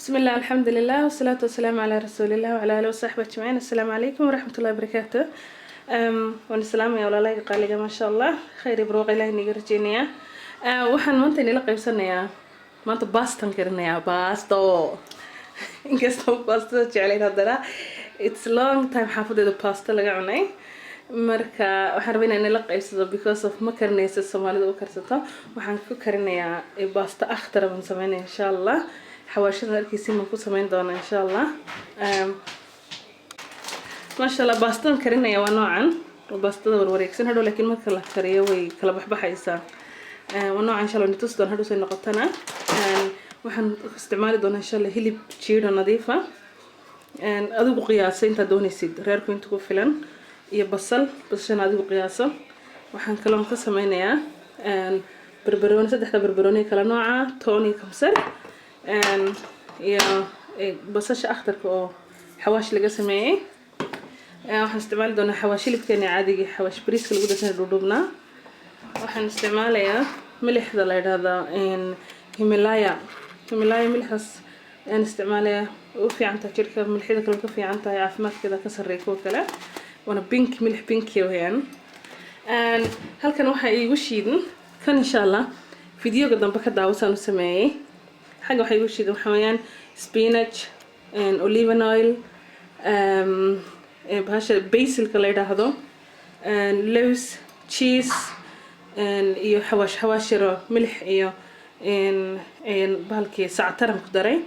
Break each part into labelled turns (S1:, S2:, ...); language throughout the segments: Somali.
S1: بسم الله الحمد لله والصلاة والسلام على رسول الله وعلى آله وصحبه أجمعين. السلام عليكم ورحمة الله وبركاته. والسلام يا ولا لايق قال ما شاء الله خير بروق الله نيجرجينيا. waxaan maanta inila qaybsanayaa maanta baastan karinayaa baasto inkastoo baastada jecelayn haddana it's long time xaafadeeda pasta laga cunay marka waxaan rabaa inaan inila qaybsado because of ma karinaysa Soomaalida u karsato waxaan ku karinayaa baasta akhtar baan sameynaa insha Allah حواشنا الكيسين من كوسا من دونا إن شاء الله. ما شاء الله باستون كرينا يا ونوعا وباستون والوريكسين هذول لكن ما كلا كريه وكلا بحبح يسا ونوعا إن شاء الله نتصدر هذول سنقطنا وحن استعمال دونا إن شاء الله هلي بتشير نظيفة أذوق قياسين تدوني سيد غير كنت كفلان يبصل بس عشان أذوق قياسه وحن كلام قسم عينيا بربروني سدحت بربروني كلا نوعا توني كمسر يا بصش أخضر كأو حواش اللي قسمه وحنستعمل دون حواشي اللي كان عادي حواش بريسك اللي قدسنا الردوبنا وحنستعمل يا ملح هذا إن هيمالايا ملح نستعمله وفي عن تشركة ملح ذا كله في عن تاي عفمات كذا كسر ريكو كله وأنا بينك ملح بينك يوهين هل كان واحد يوشيدن كان إن شاء الله فيديو قدام بكرة داوسان وسمعي حاجة waxay u shiidan xawayaan spinach and olive oil bahasha basil ka la yiraahdo lows cheese iyo xawaashiro milix iyo bahalkii sactaran ku daray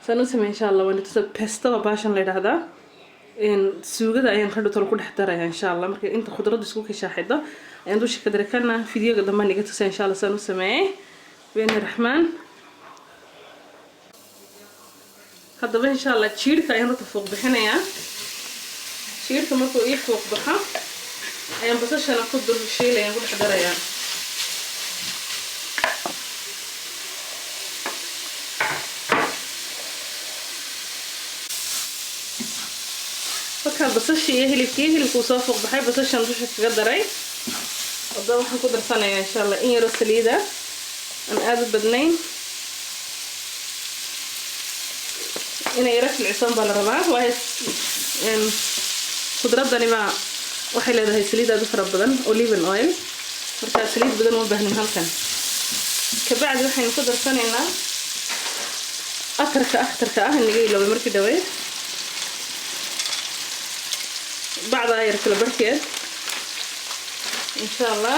S1: saan u sameeyay insha Allah waan tusay pesto bahashan la yiraahdo suugada ayaan ka dhigto ku dhex daray insha Allah markii inta khudrad isku ka shaaxido ayaan dushi ka daray kana fiidiyoga dhammaan iga tusay insha Allah saan u sameeyay been rahmaan هذا إن شاء الله تشير كأنه تفوق بحنا يا تشير كم أكو إيه فوق بحا أيام بس عشان أخذ دور الشيء اللي يقول حدا ريان فكان بس الشيء اللي فيه اللي كوسا فوق بحا بس عشان نروح كذا ري وده راح نقدر سنة إن شاء الله إيه رسلي ده أنا أذب بدنين إنه يركل العصام بالرباط وهي خضرات دنيما وحيل هذا سليد هذا فرب بدن أوليفن أويل مركز سليد بدن وبهن هالكن كبعد وحين نقدر ثانينا أترك اللي جاي لو بمركي دوي بعدها يركل بركيد إن شاء الله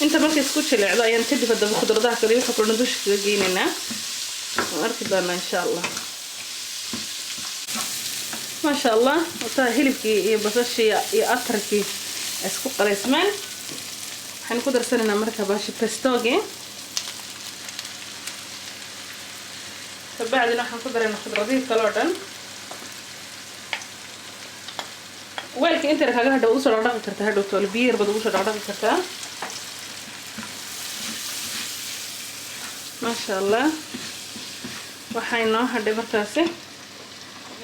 S1: أنت مركز كوتش اللي عضايا نتدي في الدب خضر ده كذي وحكوا ندوش جيننا وأركض لنا إن شاء الله ما شاء الله وتاهلبكي يبصش يأثركي أسكو قريسمان حنقدر سننا مركب باش بستوجي فبعدين حنقدر ناخذ رضيف كالوردن ويلك أنت رح هذا وصل على رقم كرتها هذا طول بير بدو وصل على رقم كرتها ما شاء الله waxayno hadhay markaasi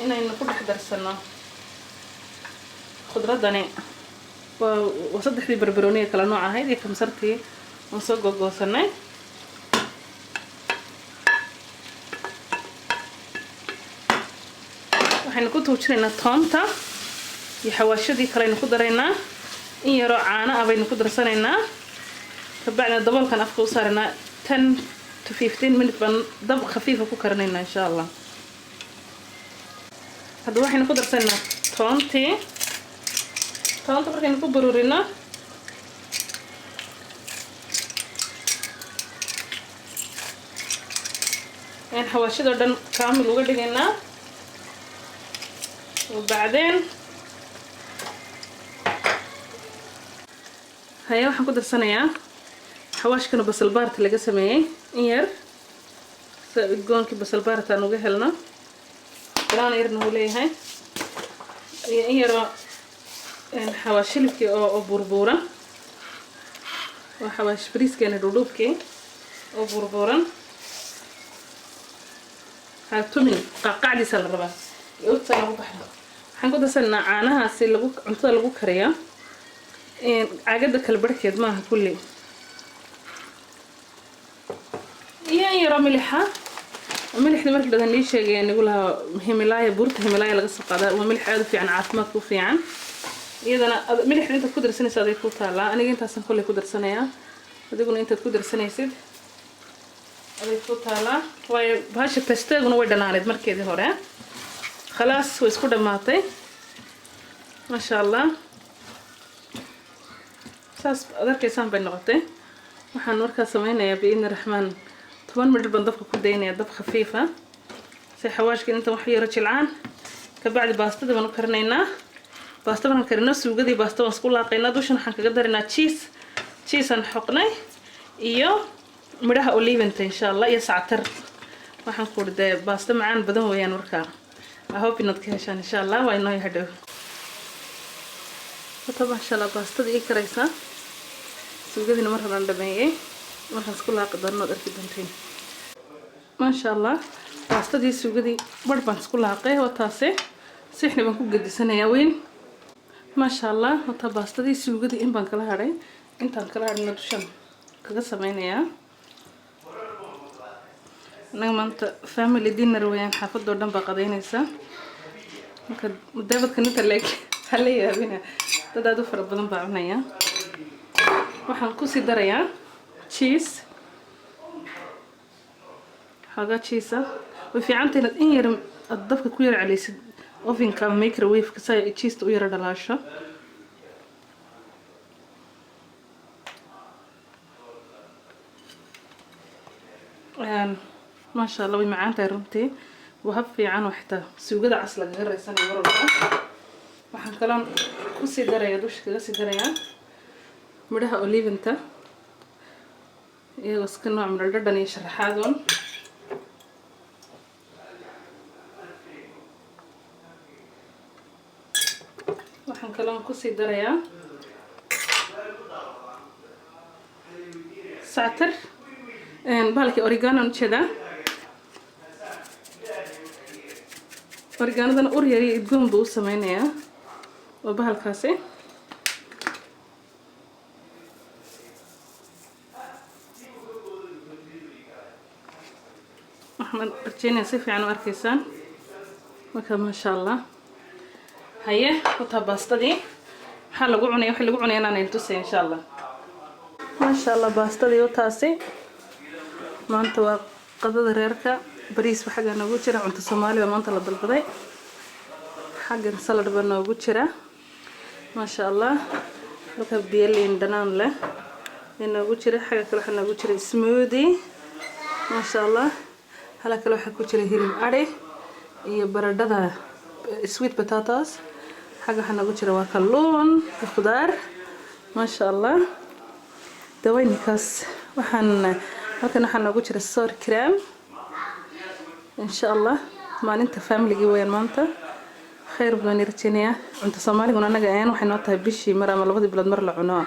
S1: inaynu ku dhex darsano khudradani waa saddexdii barbarooni kala nooc ahayd iyo kamsartii aan soo googoosanay waxaynu ku tuujinaynaa toonta iyo xawaashadii kale aynu ku daraynaa in yaroo caano ah baynu ku darsanaynaa kabacdina daboolkan afka u saaranaa 10 to 15 minutes بن ضب خفيفة كوكرنينا إن شاء الله هذا واحد نقدر سنة تونتي بركي نكون برورينا يعني حواشي دردن كامل وقدقنا وبعدين هيا واحد نقدر سنة يا حواش كانوا بصل بارت اللي قسميه إير سأقول كي بصل بارت أنا وجهلنا لا نير نقوليه هاي إير حواش لك أو بربورة وحواش بريس كان الردوب كي أو بربورة هاتومي قاعد يسال الربع يقول سلوا بحنا حنقول سلنا عنها سلوا أنت لقوا كريا عقدك البركة ما كله يا ملحة ملح دي مركز بدن ليش يعني نقولها هيمالايا بورت هيمالايا لقى الصقادة وملح هذا في عن عافمات وفي عن إذا أنا ملح أنت كدر سنة صديق وطالع أنا أنت أصلا كل كدر سنة يا تقول أنت كدر سنة يصير أبي وطالع وبهاش التستيق ونودنا على مركز هورا خلاص ويسكودا ماتي ما شاء الله ساس أذكر كيسان بينغطي waxaan markaa samaynayaa biidni raxmaan 10 midhir baan dabka ku daynayaa dab khafiifa si xawaashka inta wax yar jilcaan ka bacdi baastada baan u karinaynaa baastada baan karino suugadii baastada waan isku laaqaynaa dushan waxaan kaga darinaa cheese aan xoqnay iyo midhaha oliventa insha Allah iyo sactar waxaan ku riday baasta macaan badan weeyaan markaa I hope inaad ka heshaan insha Allah waa inoo hadhow masha Allah baastada ii karaysaa suugadina mar hadan dhameeyay markaan isku laaqi doono arki doonteen ma sha Allah baastadii suugadii bar baan isku laaqay oo taase sixni baan ku gadisanayaa weyn ma sha Allah wata baastadii suugadii in baan kala haray intaan kala harina dushan kaga sameeynayaa anaga maanta family dinner weeyaan xaafadoo dhan baa qadaynaysa marka mudabadka inta leeg hal yaabina dad aad u fara badan baa cunaya waxaan ku sii darayaa cheese haga cheese way fiicantahay inaad in yar dabka ku yar celisid ovenka microwave ka say cheese u yar dhalaasho ما شاء الله ومعانتها runtii وهب fiican oo xitaa suugada cas laga reesanay marwalba waxaan kalaan ku sii darayaa dusha kaga sii darayaa midhaha oliventa iyagoo iska nooc min dhadhan iyo sharaxaadoon waxaan kalaan ku sii darayaa sactar bahalkii oregano ujeedaa oreganadana ur yar iyo idgoon buu u sameynayaa oo bahalkaasi waxaan arjeynaya si fiican u arkaysaan marka ma sha Allah haye wata baastadii waxa lagu cunay waxa lagu cunay inaan tusay insha Allah ma sha Allah baastadii wataasi maanta waa qadada reerka bariis waxa noogu jira cunto Soomaali maanta la dalbaday xaggan salad baa noogu jira ma sha Allah halka biyeelin dhanaan leh noogu jira xaga kale waxa noogu jira smoothie ma sha Allah halka kale waxa ku jira hilib ari iyo baradhada sweet potatoes xaga waxa noogu jira waa kalluun khudaar ma sha Allah dawaynkaas waxaan halkan waxa noogu jira sour cream insha Allah maalinta family-ga weeyaan maanta khayr badan irjinaya cunto Soomaaliga anaga ayaan waxay noo tahay bishii mar ama labadii bilood mar la cuno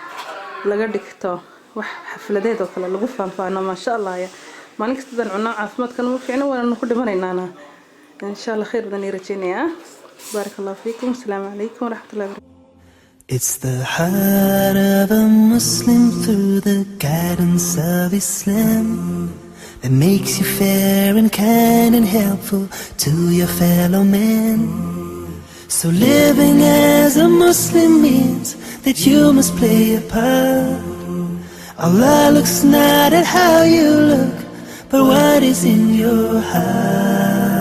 S1: laga dhigto wax xafladeed oo kale lagu faanfaano ma sha Allah maalin kasta dan cunno caafimaadkan u fiicna waana ku dhimanaynaa insha Allah khayr badan irjinaya barakallahu fiikum assalaamu alaykum wa rahmatullahi wa barakatuh.
S2: It's the heart of a Muslim through the guidance of Islam that makes you fair and kind and helpful to your fellow man. So living as a Muslim means that you must play a part. Allah looks not at how you look, but what is in your heart.